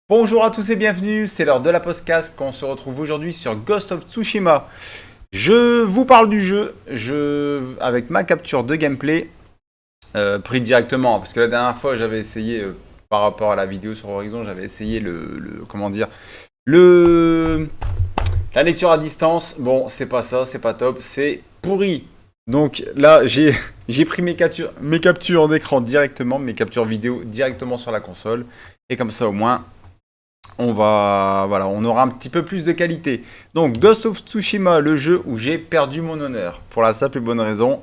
Bonjour à tous et bienvenue, c'est l'heure de la podcast qu'on se retrouve aujourd'hui sur Ghost of Tsushima. Je vous parle du jeu, avec ma capture de gameplay, pris directement, parce que la dernière fois j'avais essayé, par rapport à la vidéo sur Horizon, j'avais essayé comment dire, le, la lecture à distance. Bon, c'est pas ça, c'est pas top, c'est pourri. Donc là, j'ai pris mes captures d'écran directement, mes captures vidéo directement sur la console, et comme ça au moins on aura un petit peu plus de qualité. Donc, Ghost of Tsushima, le jeu où j'ai perdu mon honneur. Pour la simple et bonne raison,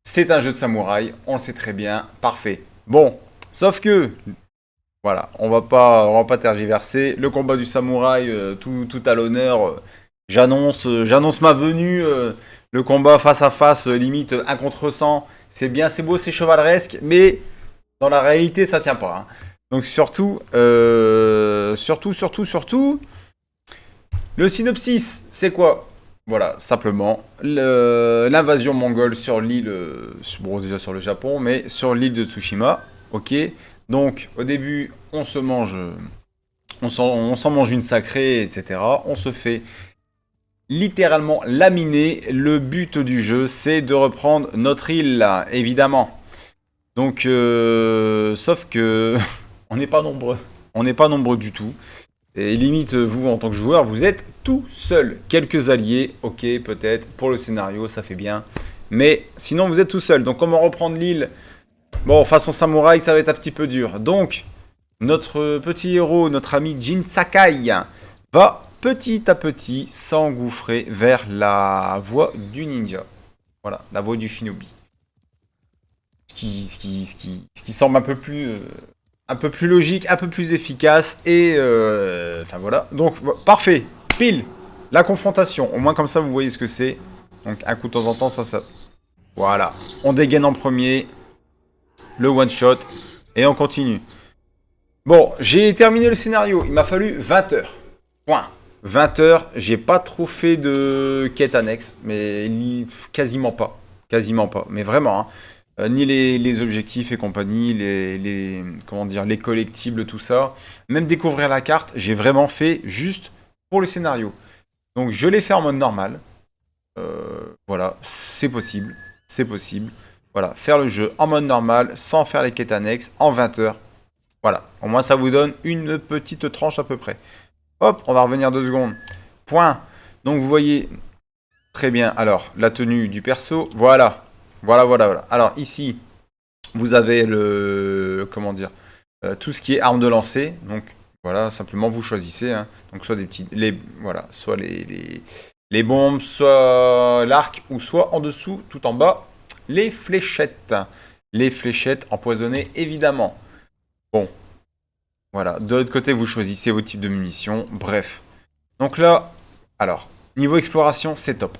c'est un jeu de samouraï, on le sait très bien, parfait. Bon, sauf que, voilà, on va pas tergiverser. Le combat du samouraï, tout à l'honneur. J'annonce ma venue. Le combat face à face, limite 1 contre 100. C'est bien, c'est beau, c'est chevaleresque, mais dans la réalité, ça tient pas, hein. Donc surtout, le synopsis, c'est quoi? Voilà, simplement, l'invasion mongole sur l'île, bon déjà sur le Japon, mais sur l'île de Tsushima, ok? Donc au début, on s'en mange une sacrée, etc. On se fait littéralement laminer. Le but du jeu, c'est de reprendre notre île, là, évidemment. Donc, sauf que on n'est pas nombreux. On n'est pas nombreux du tout. Et limite, vous, en tant que joueur, vous êtes tout seul. Quelques alliés, ok, peut-être. Pour le scénario, ça fait bien. Mais sinon, vous êtes tout seul. Donc, comment reprendre l'île? Bon, façon samouraï, ça va être un petit peu dur. Donc, notre petit héros, notre ami Jin Sakai, va petit à petit s'engouffrer vers la voie du ninja. Voilà, la voie du shinobi. Ce qui semble un peu plus logique, un peu plus efficace, et enfin voilà. Donc parfait, pile, la confrontation. Au moins comme ça vous voyez ce que c'est. Donc un coup de temps en temps, ça. Voilà, on dégaine en premier, le one shot, et on continue. Bon, j'ai terminé le scénario, il m'a fallu 20 heures. Point. 20 heures, j'ai pas trop fait de quête annexe, mais quasiment pas. Quasiment pas, mais vraiment, hein. Ni les objectifs et compagnie, comment dire, les collectibles, tout ça. Même découvrir la carte, j'ai vraiment fait juste pour le scénario. Donc je l'ai fait en mode normal. Voilà, c'est possible. C'est possible. Voilà, faire le jeu en mode normal, sans faire les quêtes annexes, en 20 heures. Voilà, au moins ça vous donne une petite tranche à peu près. Hop, on va revenir 2 secondes. Point. Donc vous voyez très bien, alors, la tenue du perso, voilà. Voilà. Alors ici, vous avez comment dire, tout ce qui est arme de lancer. Donc voilà, simplement vous choisissez, hein. Donc soit des petits, voilà, soit les bombes, soit l'arc, ou soit en dessous, tout en bas, les fléchettes. Les fléchettes empoisonnées, évidemment. Bon, voilà. De l'autre côté, vous choisissez vos types de munitions. Bref. Donc là, alors, niveau exploration, c'est top.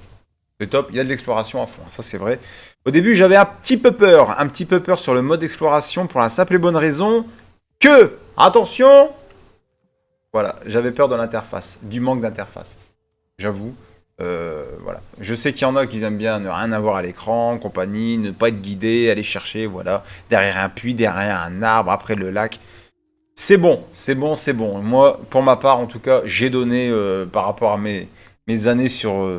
C'est top, il y a de l'exploration à fond, ça c'est vrai. Au début, j'avais un petit peu peur sur le mode exploration pour la simple et bonne raison que, attention, voilà, j'avais peur de l'interface, du manque d'interface. J'avoue, voilà. Je sais qu'il y en a qui aiment bien ne rien avoir à l'écran, compagnie, ne pas être guidé, aller chercher, voilà, derrière un puits, derrière un arbre, après le lac. C'est bon. Moi, pour ma part, en tout cas, j'ai donné par rapport à mes années sur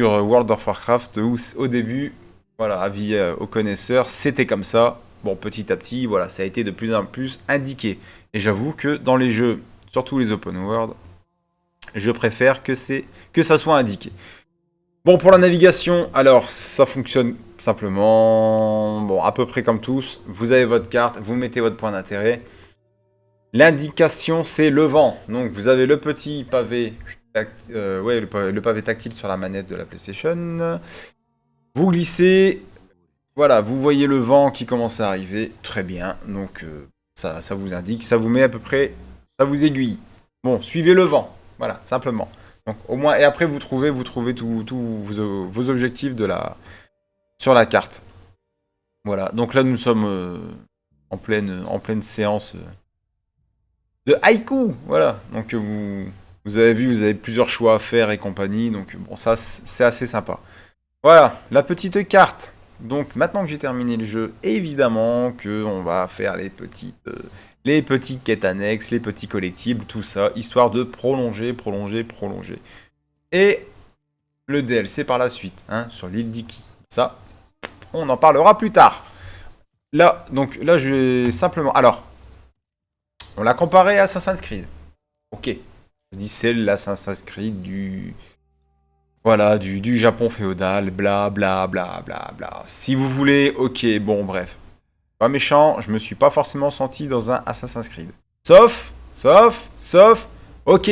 World of Warcraft où au début, voilà, avis aux connaisseurs, c'était comme ça. Bon, petit à petit, voilà, ça a été de plus en plus indiqué. Et j'avoue que dans les jeux, surtout les open world, je préfère que ça soit indiqué. Bon, pour la navigation, alors ça fonctionne simplement, bon, à peu près comme tous. Vous avez votre carte, vous mettez votre point d'intérêt. L'indication, c'est le vent. Donc, vous avez le petit pavé, le pavé tactile sur la manette de la PlayStation. Vous glissez. Voilà, vous voyez le vent qui commence à arriver. Très bien. Donc, ça vous indique, ça vous met à peu près, ça vous aiguille. Bon, suivez le vent. Voilà, simplement. Donc, au moins, et après, vous trouvez tous vos objectifs sur la carte. Voilà. Donc là, nous sommes en pleine séance de haïku, voilà. Donc vous avez vu, vous avez plusieurs choix à faire et compagnie. Donc bon, ça c'est assez sympa. Voilà, la petite carte. Donc maintenant que j'ai terminé le jeu, évidemment que on va faire les petites quêtes annexes, les petits collectibles, tout ça, histoire de prolonger, prolonger, prolonger. Et le DLC par la suite, hein, sur l'île d'Iki. Ça, on en parlera plus tard. Là, donc là, je vais simplement... Alors, on l'a comparé à Assassin's Creed. Ok. Je dis c'est l'Assassin's Creed du... Voilà, du Japon féodal, bla bla bla bla bla. Si vous voulez, ok, bon, bref. Pas méchant, je me suis pas forcément senti dans un Assassin's Creed. Sauf, ok,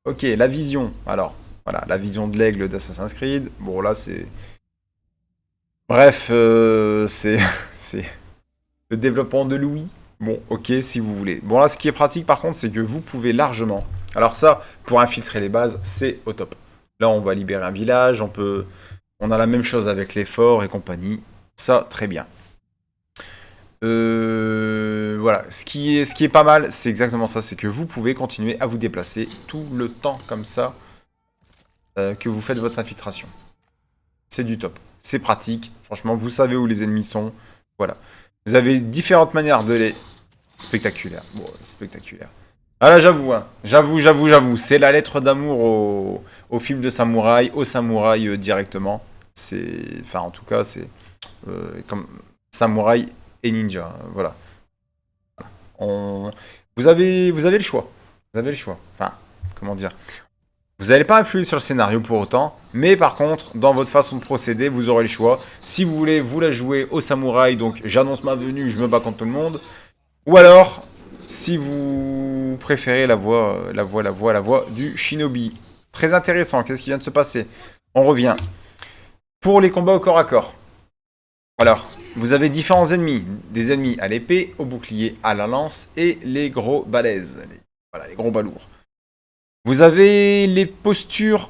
ok, la vision. Alors, voilà, la vision de l'aigle d'Assassin's Creed. Bon, là, c'est... Bref, c'est le développement de Louis. Bon, ok, si vous voulez. Bon, là, ce qui est pratique, par contre, c'est que vous pouvez largement... Alors ça, pour infiltrer les bases, c'est au top. Là, on va libérer un village, on a la même chose avec les forts et compagnie. Ça, très bien. Voilà, ce qui est pas mal, c'est exactement ça, c'est que vous pouvez continuer à vous déplacer tout le temps comme ça que vous faites votre infiltration. C'est du top, c'est pratique, franchement, vous savez où les ennemis sont, voilà. Vous avez différentes manières de les... Spectaculaire, bon, spectaculaire. Ah là, j'avoue, hein, j'avoue, c'est la lettre d'amour au film de samouraï, au samouraï directement. C'est... Enfin, en tout cas, c'est... comme samouraï et ninja, voilà. Vous avez le choix. Vous avez le choix. Enfin, comment dire. Vous n'allez pas influer sur le scénario pour autant, mais par contre, dans votre façon de procéder, vous aurez le choix. Si vous voulez, vous la jouez au samouraï, donc j'annonce ma venue, je me bats contre tout le monde. Ou alors, si vous préférez la voie du shinobi. Très intéressant, qu'est-ce qui vient de se passer? On revient. Pour les combats au corps à corps. Alors, vous avez différents ennemis. Des ennemis à l'épée, au bouclier, à la lance et les gros balèzes. Voilà, les gros balourds. Vous avez les postures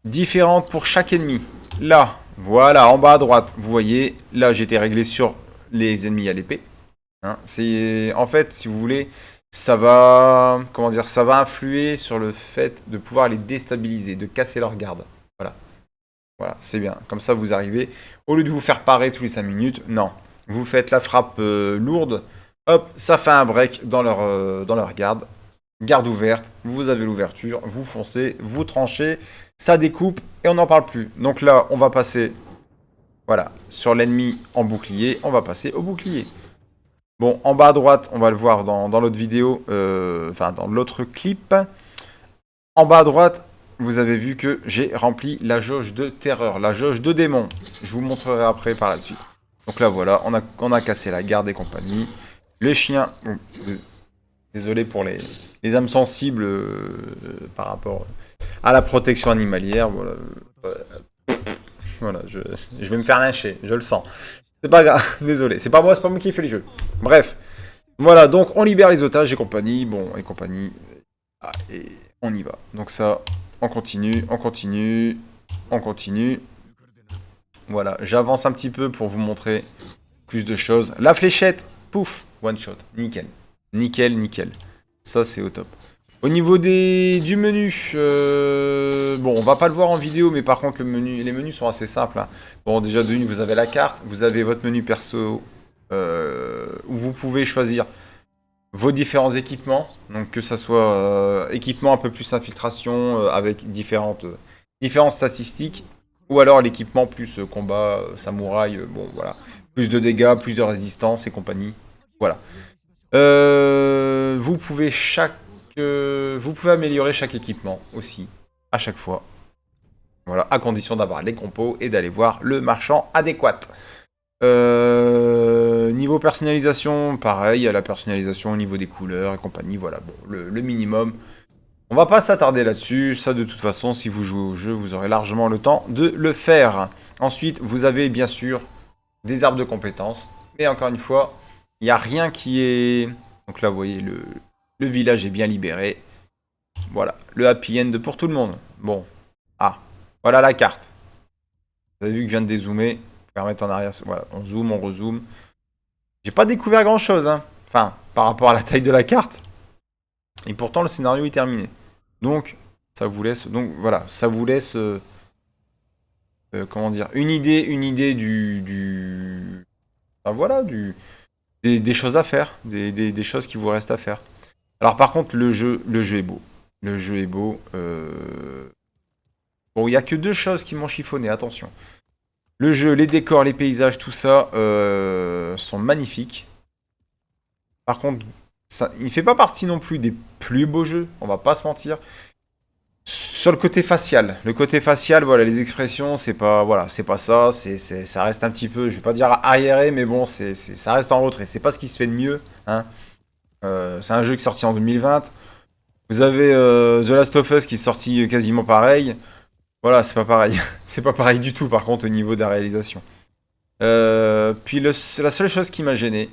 différentes pour chaque ennemi. Là, voilà, en bas à droite, vous voyez, là j'étais réglé sur les ennemis à l'épée. Hein, c'est, en fait, si vous voulez, ça va, comment dire, ça va influer sur le fait de pouvoir les déstabiliser, de casser leur garde. Voilà. Voilà, c'est bien. Comme ça, vous arrivez, au lieu de vous faire parer tous les 5 minutes, non. Vous faites la frappe lourde, hop, ça fait un break dans leur garde. Garde ouverte, vous avez l'ouverture, vous foncez, vous tranchez, ça découpe et on n'en parle plus. Donc là, on va passer, voilà, sur l'ennemi en bouclier, on va passer au bouclier. Bon, en bas à droite, on va le voir dans l'autre vidéo, enfin dans l'autre clip. En bas à droite, vous avez vu que j'ai rempli la jauge de terreur, la jauge de démon. Je vous montrerai après par la suite. Donc là, voilà, on a cassé la garde et compagnie. Les chiens, bon, désolé pour les âmes sensibles par rapport à la protection animalière. Voilà, voilà je vais me faire lyncher, je le sens. C'est pas grave, désolé. C'est pas moi qui ai fait les jeux. Bref, voilà, donc on libère les otages et compagnie. Bon, et compagnie. Ah, et on y va. Donc ça, on continue, on continue, on continue. Voilà, j'avance un petit peu pour vous montrer plus de choses. La fléchette, pouf, one shot, nickel. Nickel, nickel. Ça, c'est au top. Au niveau du menu, bon, on va pas le voir en vidéo, mais par contre, les menus sont assez simples. Hein. Bon, déjà, de une, vous avez la carte, vous avez votre menu perso, où vous pouvez choisir vos différents équipements. Donc, que ça soit équipement un peu plus infiltration, avec différentes statistiques, ou alors l'équipement plus combat, samouraï, bon, voilà. Plus de dégâts, plus de résistance et compagnie. Voilà. Vous pouvez améliorer chaque équipement aussi, à chaque fois. Voilà, à condition d'avoir les compos et d'aller voir le marchand adéquat. Niveau personnalisation, pareil, il y a la personnalisation au niveau des couleurs et compagnie, voilà, bon, le minimum. On va pas s'attarder là-dessus, ça de toute façon, si vous jouez au jeu, vous aurez largement le temps de le faire. Ensuite, vous avez bien sûr des arbres de compétences, mais encore une fois, il n'y a rien qui est... Donc là, vous voyez, le village est bien libéré. Voilà, le happy end pour tout le monde. Bon, ah, voilà la carte. Vous avez vu que je viens de dézoomer. Je vais remettre en arrière, voilà, on zoome, on rezoome. J'ai pas découvert grand-chose, hein. Enfin, par rapport à la taille de la carte. Et pourtant, le scénario est terminé. Donc, ça vous laisse... Donc, voilà, ça vous laisse... comment dire, une idée enfin, voilà, des choses à faire, des choses qui vous restent à faire. Alors par contre, le jeu est beau. Le jeu est beau. Bon, il n'y a que deux choses qui m'ont chiffonné, attention. Le jeu, les décors, les paysages, tout ça sont magnifiques. Par contre, ça, il ne fait pas partie non plus des plus beaux jeux, on va pas se mentir. Sur le côté facial, voilà, les expressions, c'est pas, voilà, c'est pas ça, ça reste un petit peu, je vais pas dire arriéré, mais bon, ça reste en retrait. C'est pas ce qui se fait de mieux, hein. C'est un jeu qui est sorti en 2020. Vous avez The Last of Us qui est sorti quasiment pareil. Voilà, c'est pas pareil. C'est pas pareil du tout, par contre, au niveau de la réalisation. Puis c'est la seule chose qui m'a gêné.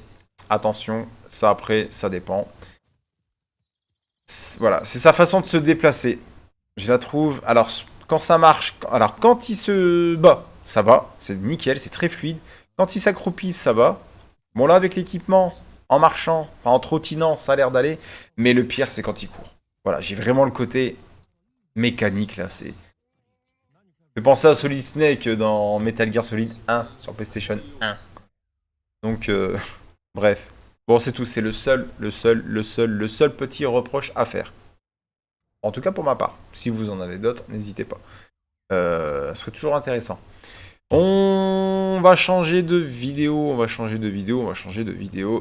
Attention, ça après, ça dépend. Voilà, c'est sa façon de se déplacer. Je la trouve. Alors, quand ça marche. Alors, quand il se bat, ça va. C'est nickel, c'est très fluide. Quand il s'accroupit, ça va. Bon, là, avec l'équipement, en marchant, enfin, en trottinant, ça a l'air d'aller. Mais le pire, c'est quand il court. Voilà, j'ai vraiment le côté mécanique là. Je pensais à Solid Snake dans Metal Gear Solid 1 sur PlayStation 1. Donc, bref. Bon, c'est tout. C'est le seul petit reproche à faire. En tout cas pour ma part. Si vous en avez d'autres, n'hésitez pas. Ce serait toujours intéressant. On va changer de vidéo,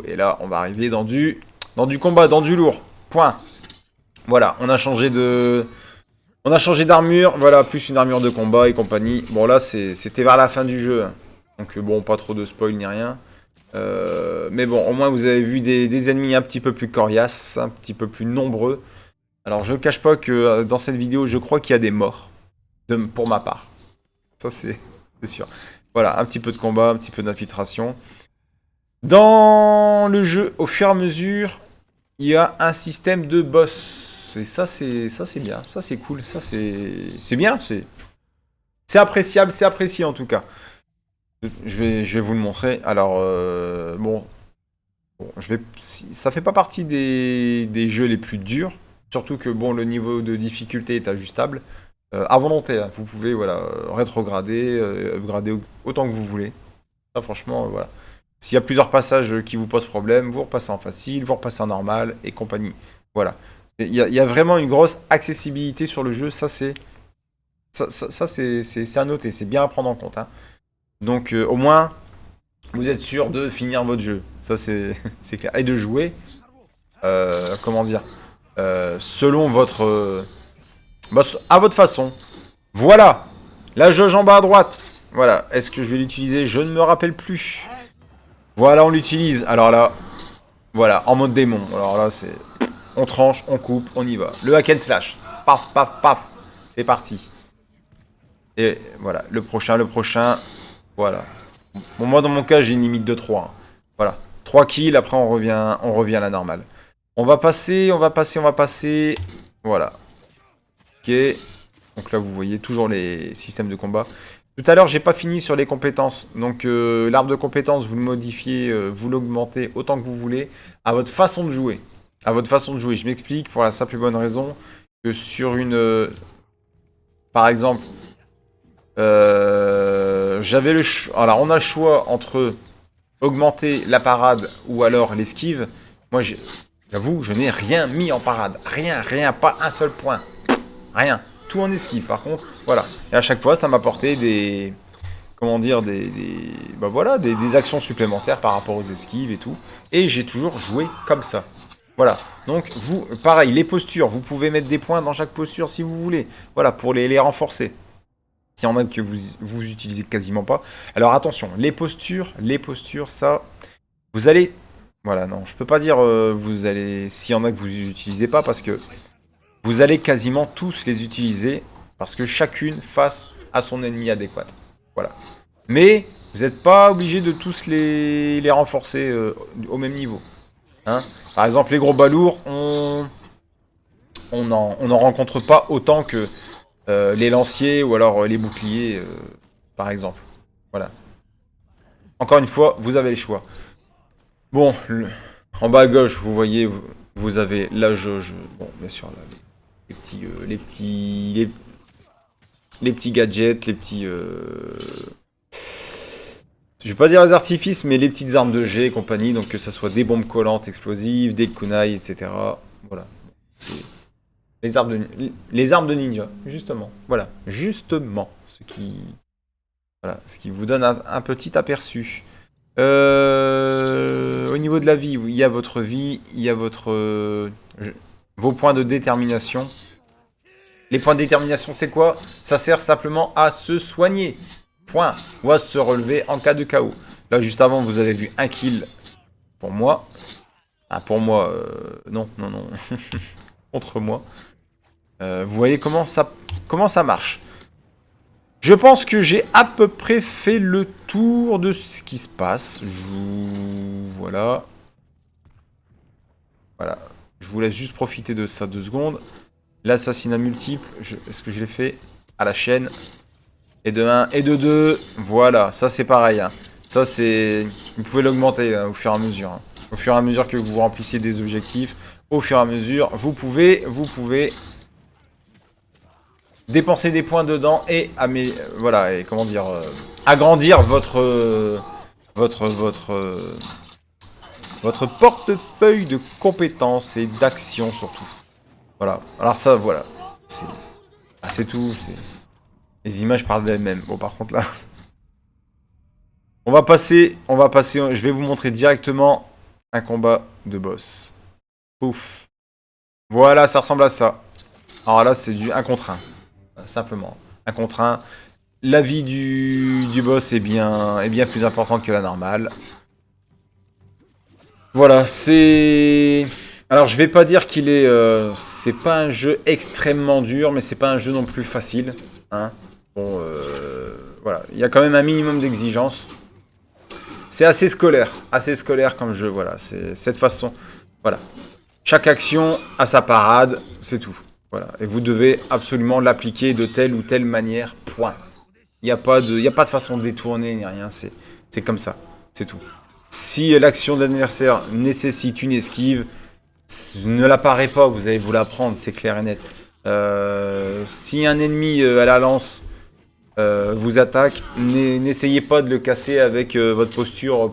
et là on va arriver dans du combat, dans du lourd. Point. Voilà, on a changé d'armure, voilà, plus une armure de combat et compagnie. Bon là c'était vers la fin du jeu, hein. Donc bon, pas trop de spoil ni rien. Mais bon, au moins vous avez vu des ennemis un petit peu plus coriaces, un petit peu plus nombreux. Alors je ne cache pas que dans cette vidéo, je crois qu'il y a des morts, pour ma part. Ça c'est sûr. Voilà, un petit peu de combat, un petit peu d'infiltration. Dans le jeu, au fur et à mesure, il y a un système de boss. Et ça c'est bien, ça c'est cool, ça c'est bien, c'est appréciable, c'est apprécié en tout cas. Je vais vous le montrer. Alors bon, ça fait pas partie des jeux les plus durs. Surtout que bon, le niveau de difficulté est ajustable. À volonté, hein. Vous pouvez voilà, rétrograder, upgrader autant que vous voulez. Ça, franchement, voilà. S'il y a plusieurs passages qui vous posent problème, vous repassez en facile, vous repassez en normal et compagnie. Voilà. Il y a vraiment une grosse accessibilité sur le jeu. Ça, c'est à noter. C'est bien à prendre en compte, hein. Donc, au moins, vous êtes sûr de finir votre jeu. Ça, c'est clair. Et de jouer, comment dire, selon votre... bah, à votre façon. Voilà. La jauge en bas à droite. Voilà. Est-ce que je vais l'utiliser? Je ne me rappelle plus. Voilà, on l'utilise. Alors là, voilà, en mode démon. Alors là, c'est... On tranche, on coupe, on y va. Le hack and slash. Paf, paf, paf. C'est parti. Et voilà, le prochain. Voilà. Bon, moi, dans mon cas, j'ai une limite de 3, hein. Voilà. 3 kills, après on revient à la normale. On va passer. Voilà. Ok. Donc là, vous voyez toujours les systèmes de combat. Tout à l'heure, j'ai pas fini sur les compétences. Donc, l'arbre de compétences, vous le modifiez, vous l'augmentez autant que vous voulez, à votre façon de jouer. À votre façon de jouer. Je m'explique pour la simple et bonne raison que sur une... par exemple, j'avais le choix... Alors, on a le choix entre augmenter la parade ou alors l'esquive. Moi, j'avoue, je n'ai rien mis en parade. Rien, pas un seul point. Rien. Tout en esquive, par contre, voilà. Et à chaque fois, ça m'apportait des... Comment dire, bah voilà, des actions supplémentaires par rapport aux esquives et tout. Et j'ai toujours joué comme ça. Voilà. Donc, vous, pareil, les postures, vous pouvez mettre des points dans chaque posture si vous voulez. Voilà, pour les renforcer. S'il y en a que vous utilisez quasiment pas. Alors, attention, les postures, ça... Vous allez... Voilà, non, je peux pas dire vous allez... S'il y en a que vous utilisez pas, parce que... Vous allez quasiment tous les utiliser parce que chacune face à son ennemi adéquat. Voilà. Mais vous n'êtes pas obligé de tous les renforcer au même niveau, hein. Par exemple, les gros balourds, on n'en rencontre pas autant que les lanciers ou alors les boucliers, par exemple. Voilà. Encore une fois, vous avez le choix. Bon, en bas à gauche, vous voyez, vous avez la jauge. Bon, bien sûr, là, les petits gadgets, les petits je vais pas dire les artifices, mais les petites armes de jet et compagnie, donc que ce soit des bombes collantes explosives, des kunai, etc. Voilà. C'est les armes de ninja, justement. Voilà, justement, ce qui vous donne un petit aperçu. Au niveau de la vie, il y a votre vie, il y a vos points de détermination. Les points de détermination, c'est quoi? Ça sert simplement à se soigner. Point. Ou à se relever en cas de chaos. Là, juste avant, vous avez vu un kill pour moi. Ah, pour moi, non, non, non. Contre moi. Vous voyez comment ça marche. Je pense que j'ai à peu près fait le tour de ce qui se passe. Voilà. Voilà. Je vous laisse juste profiter de ça 2 secondes. L'assassinat multiple, est-ce que je l'ai fait à la chaîne? Et de 1 et de 2. Voilà, ça c'est pareil. Hein. Ça c'est... Vous pouvez l'augmenter au fur et à mesure. Hein. Au fur et à mesure que vous remplissez des objectifs, au fur et à mesure, vous pouvez dépenser des points dedans et voilà, et comment dire, agrandir votre portefeuille de compétences et d'actions surtout. Voilà. Alors ça, voilà. C'est tout. Les images parlent d'elles-mêmes. Bon, par contre là, on va passer. Je vais vous montrer directement un combat de boss. Pouf. Voilà, ça ressemble à ça. Alors là, c'est du 1 contre 1. Simplement. 1 contre 1. La vie du boss est bien plus importante que la normale. Voilà, c'est... Alors, je vais pas dire qu'il est... c'est pas un jeu extrêmement dur, mais c'est pas un jeu non plus facile. Hein. Bon, voilà. Il y a quand même un minimum d'exigence. C'est assez scolaire comme jeu, voilà. C'est cette façon. Voilà. Chaque action a sa parade, c'est tout. Voilà. Et vous devez absolument l'appliquer de telle ou telle manière, point. Il n'y a pas de façon détournée ni rien, c'est comme ça, c'est tout. Si l'action d'adversaire nécessite une esquive, ne l'apparez pas, vous allez vous la prendre, c'est clair et net. Si un ennemi à la lance vous attaque, n'essayez pas de le casser avec votre posture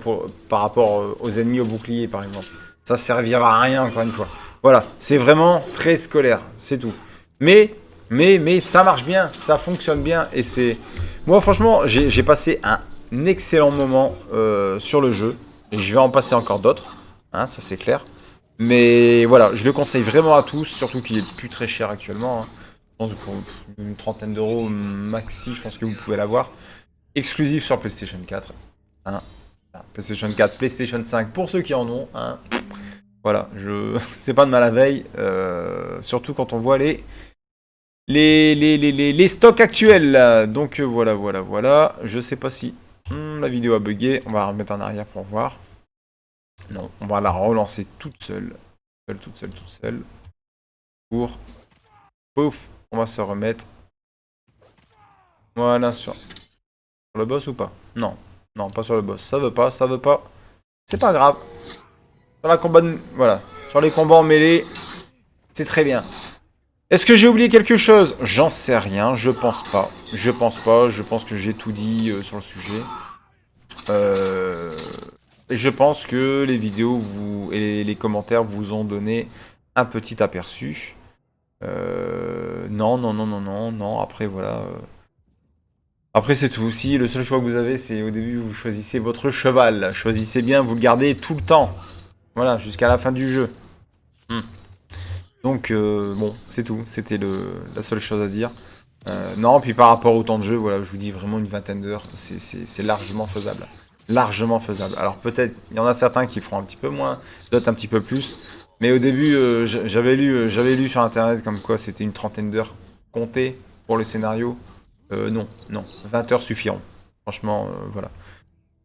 par rapport aux ennemis au bouclier, par exemple. Ça servira à rien, encore une fois. Voilà, c'est vraiment très scolaire, c'est tout. Mais ça marche bien, ça fonctionne bien, et c'est... Moi, franchement, j'ai passé un excellent moment sur le jeu, et je vais en passer encore d'autres, hein, ça c'est clair. Mais voilà, je le conseille vraiment à tous, surtout qu'il est plus très cher actuellement. Hein. Je pense que pour une trentaine d'euros maxi, je pense que vous pouvez l'avoir. Exclusif sur PlayStation 4. Hein. PlayStation 4, PlayStation 5 pour ceux qui en ont. Hein. Voilà, c'est pas de mal à veille. Surtout quand on voit les stocks actuels. Là. Donc voilà. Je sais pas si la vidéo a bugué. On va la remettre en arrière pour voir. Non, on va la relancer toute seule. Toute seule. Pour... Pouf, on va se remettre. Voilà, sur le boss ou pas? Non, pas sur le boss. Ça veut pas. C'est pas grave. Sur la combat voilà. Sur les combats en mêlée, c'est très bien. Est-ce que j'ai oublié quelque chose? J'en sais rien, je pense pas. Je pense que j'ai tout dit sur le sujet. Et je pense que les vidéos et les commentaires vous ont donné un petit aperçu. Non. Après, voilà. Après, c'est tout. Si le seul choix que vous avez, c'est au début, vous choisissez votre cheval. Choisissez bien, vous le gardez tout le temps. Voilà, jusqu'à la fin du jeu. Donc, bon, c'est tout. C'était la seule chose à dire. Non, puis par rapport au temps de jeu, voilà, je vous dis vraiment une vingtaine d'heures. C'est largement faisable. Largement faisable. Alors, peut-être, il y en a certains qui feront un petit peu moins, d'autres un petit peu plus. Mais au début, j'avais lu sur internet comme quoi c'était une trentaine d'heures comptées pour le scénario. Non, 20 heures suffiront. Franchement, voilà.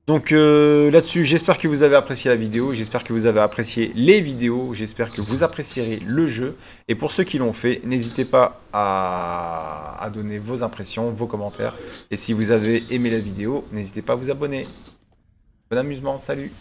Donc là-dessus, j'espère que vous avez apprécié la vidéo, j'espère que vous avez apprécié les vidéos, j'espère que vous apprécierez le jeu. Et pour ceux qui l'ont fait, n'hésitez pas à donner vos impressions, vos commentaires. Et si vous avez aimé la vidéo, n'hésitez pas à vous abonner. Bon amusement, salut!